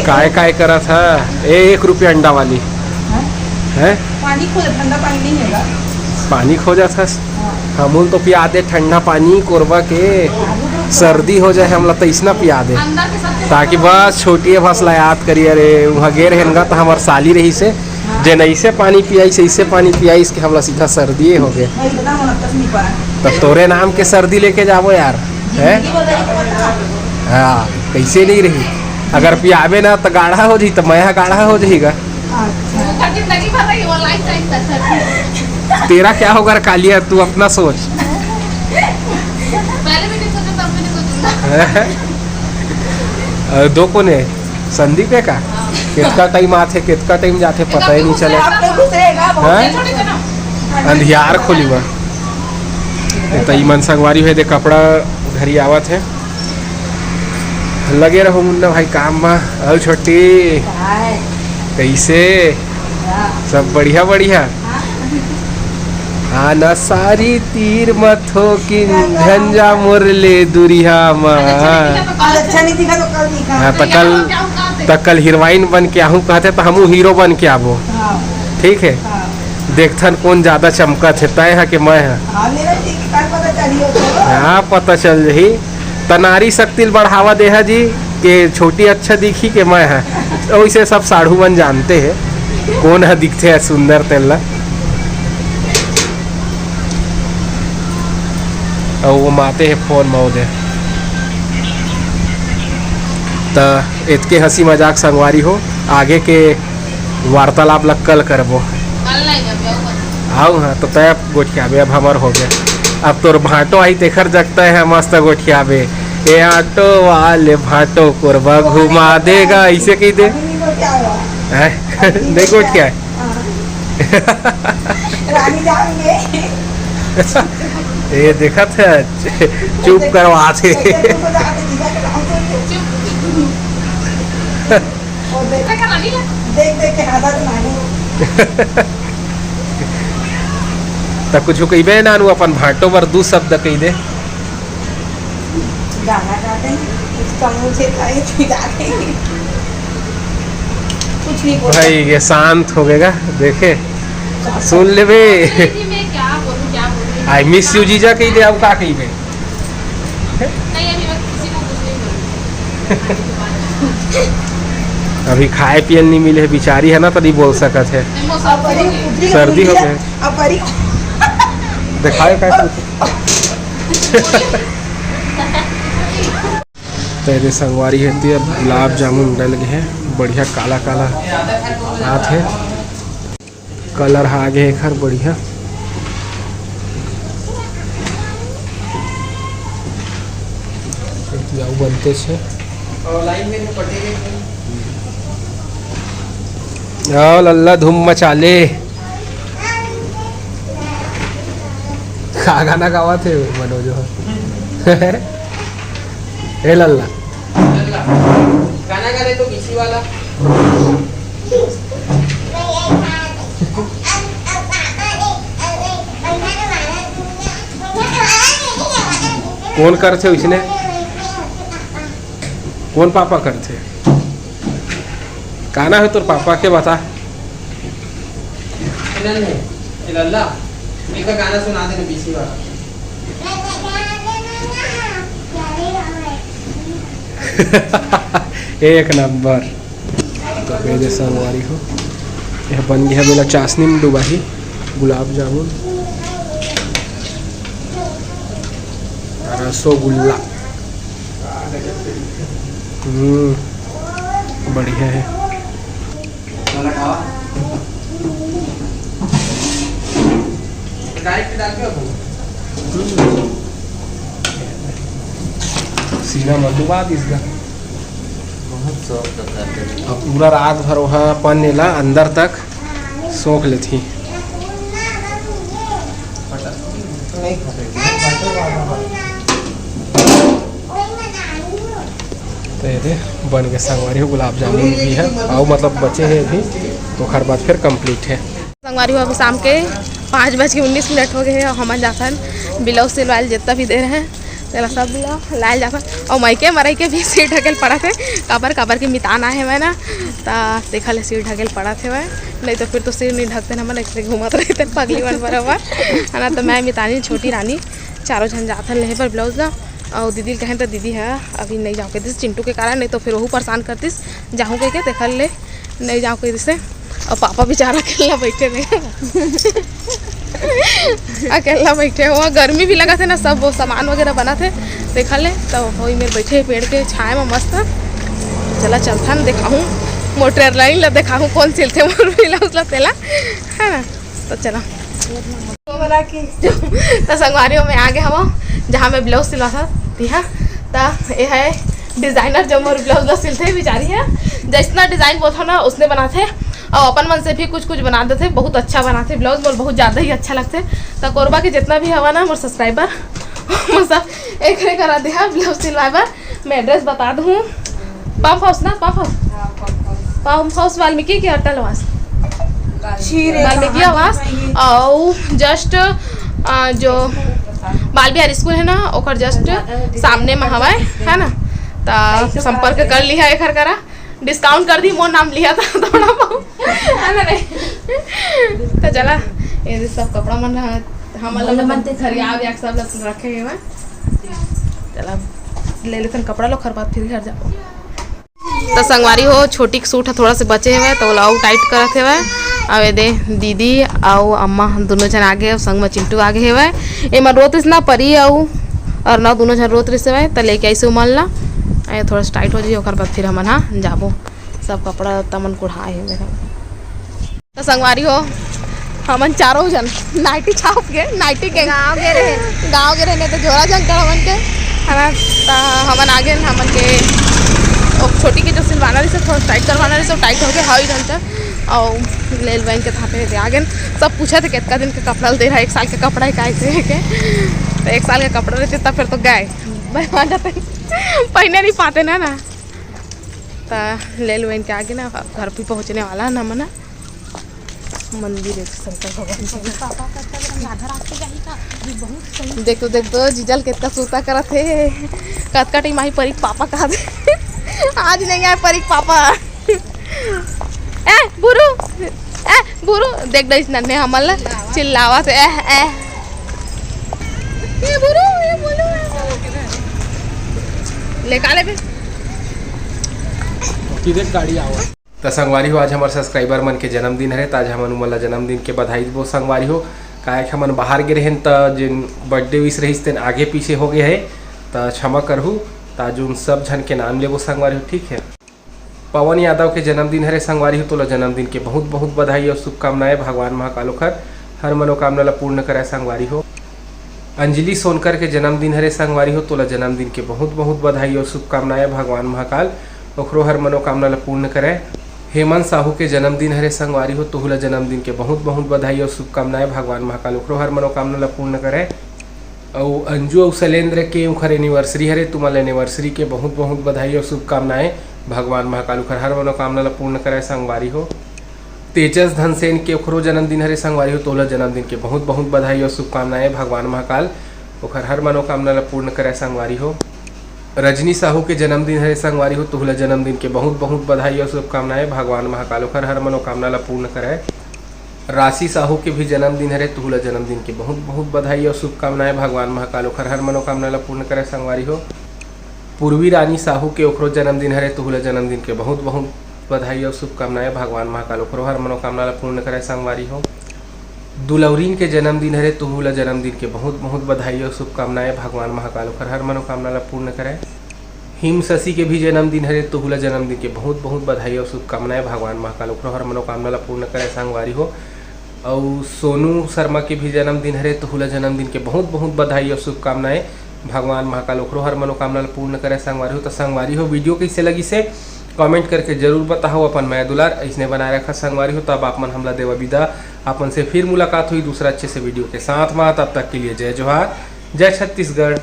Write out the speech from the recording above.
काय काय करा था 1 रुपया अंडा वाली है। पानी खो ठंडा पानी नहीं है। पानी खो जाता हमूल तो पिया दे ठंडा पानी कोरबा के सर्दी हो जाए हमला तो इसना पिया दे ताकि बस छोटी भसला याद करिए। अरे वहाँ गेर हेनगा तो हमार साली रही से जे ऐसे पानी पियाई से ऐसे पानी पियाई के हमला सीधा सर्दी हो गए। तो तोरे नाम के सर्दी लेके जाबो यार है। हाँ कैसे नहीं रही अगर पियाबे ना तो गाढ़ा हो जाही तो मैं गाढ़ा हो जाएगा। तेरा क्या होगा कालिया तू अपना सोच। पहले भी नहीं सोचा तब भी नहीं सोचा। दो कोने संदीप है का कितना टाइम आते कितना टाइम जाते पता ही नहीं चले। अंधियार खोली बा तो मन संगवारी है दे कपड़ा घरी आवत है लगे रहो मुन्ना भाई काम में। अल छोटी कैसे सब बढ़िया बढ़िया। आना सारी तीर मथो की झंझा मुरले दुरिया माँ। अच्छा नहीं दिखा तो कल दिखा। तो कल हीरोइन बन के आहू कहते तो हमू हीरो बन के आबो। ठीक है देखथन कौन ज्यादा चमकत है तय है कि मैं है। हाँ पता चल रही तो नारी शक्ति बढ़ावा दे है जी कि छोटी अच्छा दिखी कि मैं है। वैसे सब साढ़ू मन जानते हैं कौन है दिखते है सुंदर तेला। और वो माते हैं फोन मौदे तो इतके हंसी मजाक संगवारी हो आगे के वार्तालाप लग कल करबो। आओ हाँ तो तय गोठियाबे अब हमार हो गए। अब तोर भाटो आई तेखर जगता है मस्त गोठियाबे ये ऑटो वाले भाटो कोरबा घुमा देगा ऐसे कही दे नहीं गोठिया ये देखा था चुप करवा थे। तो कुछ कही नानू अपन भाटो बर 2 शब्द कही दे। भाई ये शांत हो गएगा देखे सुन ले बे। आई मिस यू जीजा कही दे अब का कही बे। अभी खाए पिए नहीं मिले बिचारी है ना तो नहीं बोल सकत है सर्दी हो गए दिखाए तेरे संगवारी है तो अब गुलाब जामुन डल गए हैं बढ़िया काला काला हाथ है कलर आगे एक हर बढ़िया। बनते छे लल्ला धूम मचाले गाना गावा थे मनोज हे लल्ला गाना गा रहे तो किसी वाला कौन करते इसने कौन पापा करते गाना है तोर पापा के बता। लल्ला एक गाना सुना देना पीछे वाला। एक नंबर तो मेरे संगवारी हो यह बन गया मेरा चाशनी में डूबा ही गुलाब जामुन रसोगुल्ला बढ़िया है। सीना मधुबाद इसका अब पूरा रात भर वहाँ अपन नेला अंदर तक सोख लेती। तो बन के संगवारी हो गुलाब जामुन भी है और मतलब बचे हैं अभी तो हर बात फिर कंप्लीट है। संगवारी हो अभी शाम के 5:19 हो गए हैं। हम जासन ब्लाउज सिलवाइल जितना भी दे रहे हैं चला सब लोग लाल जाकर और मायके मरई के भी सीट ढकेल पड़ा थे काबर के मितान आए हुए ना ता देखा ले सीट ढकेल पड़ा थे वह नहीं तो फिर तो सिर नहीं ढकते ना मन ऐसे घूमत रहे थे पगली मन बराबर है ना। तो मैं मितानी छोटी रानी चारों जन जाते लेहे पर ब्लाउज ला और दीदी कहें तो दीदी है अभी नहीं जाओ कहती चिंटू के कारण नहीं तो फिर वही परेशान करतीस जाऊँ कह के देखल ले नहीं जाओ कहती से। और पापा बेचारा अकेला बैठे रहे अकेला बैठे हुआ गर्मी भी लगा थे ना सब वो सामान वगैरह बना थे देखा ले तो वही मेरे बैठे पेड़ के छाए में मस्त चला चलता ना दिखाऊँ मोटर लाइन ला दिखाऊँ कौन सिलते मोर ब्लाउज ला तेला है ना। तो चला तो संगवारियों में आगे हम जहाँ मैं ब्लाउज सिलवा थी है तो ये है डिज़ाइनर जो मोर ब्लाउज ला सिलते बेचारी है जितना डिज़ाइन वो था ना उसने बनाते और अपन मन से भी कुछ कुछ बना देते बहुत अच्छा बनाते ब्लाउज मोर बहुत ज़्यादा ही अच्छा लगते। तो कोरबा के जितना भी हवा ना मोर सब्सक्राइबर सब एक करा दिया ब्लाउज सिलवाए मैं एड्रेस बता दूँ पंप हाउस ना पंप हाउस वाल्मीकि के अटल वास वाल्मीकि आवास और जस्ट जो बाल बिहार स्कूल है ना ओकर जस्ट सामने में हवा है ना। तो संपर्क कर लिया एक करा डिस्काउंट कर दी मोर नाम लिया था थोड़ा बहुत है ना नहीं। तो चला ये सब कपड़ा मन हम खरिया व्या सब रखे हुए चला ले लेते कपड़ा लो खरबाद फिर घर जाओ। तो संगवारी हो छोटी सूट है थोड़ा से बचे हुए तो लाऊ टाइट करते हुए अब दे दीदी आओ अम्मा दोनों जन आगे और संग में चिंटू आगे हुए ये मैं रोत ना परी आऊ और ना दोनों जन रोत रहे हुए तो लेके ऐसे उमल ला थोड़ा सा टाइट हो जाए और बाद फिर हमन हाँ जाबो सब कपड़ा तमन कुढ़ाए है मेरा। तो संगवारी हो हमन चारों जन नाइटी छाप के नाइटी के गाँव के रहे नहीं तो जोरा जन कर हमन के है ना। तो हमन आगे हमन के और छोटी के जो सिलवाना रही से थोड़ा टाइट करवाना रही सब टाइट हो गया हाई ढंग से और ले बैंक के थापे थे आगे सब पूछे थे कितना दिन का कपड़ा दे रहा है 1 साल का कपड़ा है कैसे के तो 1 साल का कपड़ा रहते तब फिर तो गए भाई जाते पहने नहीं पाते ना तो ले लो इनके आगे ना घर पे पहुँचने वाला है ना मना मंदिर है शंकर भगवान देख दो जीजल कितना सूता करा थे कतका टाइम आई परीक पापा कहा आज नहीं आए परीक पापा बुरू देख दे नन्हे हमल चिल्लावा थे ये बुरू ले काले भी किधर गाड़ी आओ। तो संगवारी हो आज हमारे सब्सक्राइबर मन के जन्मदिन है तो आज हमन उमला जन्मदिन के बधाई वो संगवारी हो काहे हमन बाहर गे रहे तो जिन बर्थडे विश रही तेन आगे पीछे हो गया है तो क्षमा करहू ताज उन सब जन के नाम ले वो संगवारी हो ठीक है। पवन यादव के जन्मदिन है संगवारी हो तो जन्मदिन के बहुत बहुत बधाई और शुभकामनाएं भगवान महाकाल ओखर हर मनोकामना ला पूर्ण करे संगवारी हो। अंजलि सोनकर के जन्मदिन है संगवारी हो तो जन्मदिन के बहुत बहुत बधाई और शुभकामनाएं भगवान महाकाल ओखरो हर मनोकामना ला पूर्ण करे। हेमंत साहू के जन्मदिन है संगवारी हो तो जन्मदिन के बहुत बहुत बधाई और शुभकामनाएं भगवान महाकाल ओखरो हर मनोकामना ला पूर्ण करे। और अंजू और शैलेंद्र के उखर एनिवर्सरी है तुम्हारे एनिवर्सरी के बहुत बहुत बधाई और शुभकामनाएं भगवान महाकाल ओखर हर मनोकामना ला पूर्ण करे संगवारी हो। तेजस धनसेन के ओखरो जन्मदिन है संगवारी हो तो जन्मदिन के बहुत बहुत बधाई और शुभकामनाएं भगवान महाकाल ओखर हर मनोकामना ला पूर्ण करे संगवारी हो। रजनी साहू के जन्मदिन है संगवारी हो तो जन्मदिन के बहुत बहुत बधाई और शुभकामनाएं भगवान महाकाल ओखर हर मनोकामना ला पूर्ण करे। राशि साहू के भी जन्मदिन है तो जन्मदिन के बहुत बहुत बधाई और शुभकामनाएं भगवान महाकाल ओखर हर मनोकामना ला पूर्ण करे संगवारी हो। पूर्वी रानी साहू के ओखरो जन्मदिन है तो जन्मदिन के बहुत बहुत बधाई और शुभकामनाएं भगवान महाकाल ओखरो हर मनोकामना ला पूर्ण करे संगवारी हो। दुलौरीन के जन्मदिन है तो जन्मदिन के बहुत बहुत बधाई और शुभकामनाएं भगवान महाकाल ओखर हर मनोकामना ला पूर्ण करे। हिम शशि के भी जन्मदिन है तो जन्मदिन के बहुत बहुत बधाई और शुभकामनाएं भगवान महाकाल ओखरो हर मनोकामना ला पूर्ण करे संगवारी हो। और सोनू शर्मा के भी जन्मदिन है तो जन्मदिन के बहुत बहुत बधाई और शुभकामनाएं भगवान महाकाल ओखरो हर मनोकामना ला पूर्ण करे संगवारी हो। तो संगवारी हो वीडियो कैसे लगी से कमेंट करके जरूर बताओ अपन मैं दुलार ऐसने बनाए रखा संगवारी हो। तब आप मन हमला देवा विदा अपन से फिर मुलाकात हुई दूसरा अच्छे से वीडियो के साथ में। तब तक के लिए जय जोहार जय छत्तीसगढ़।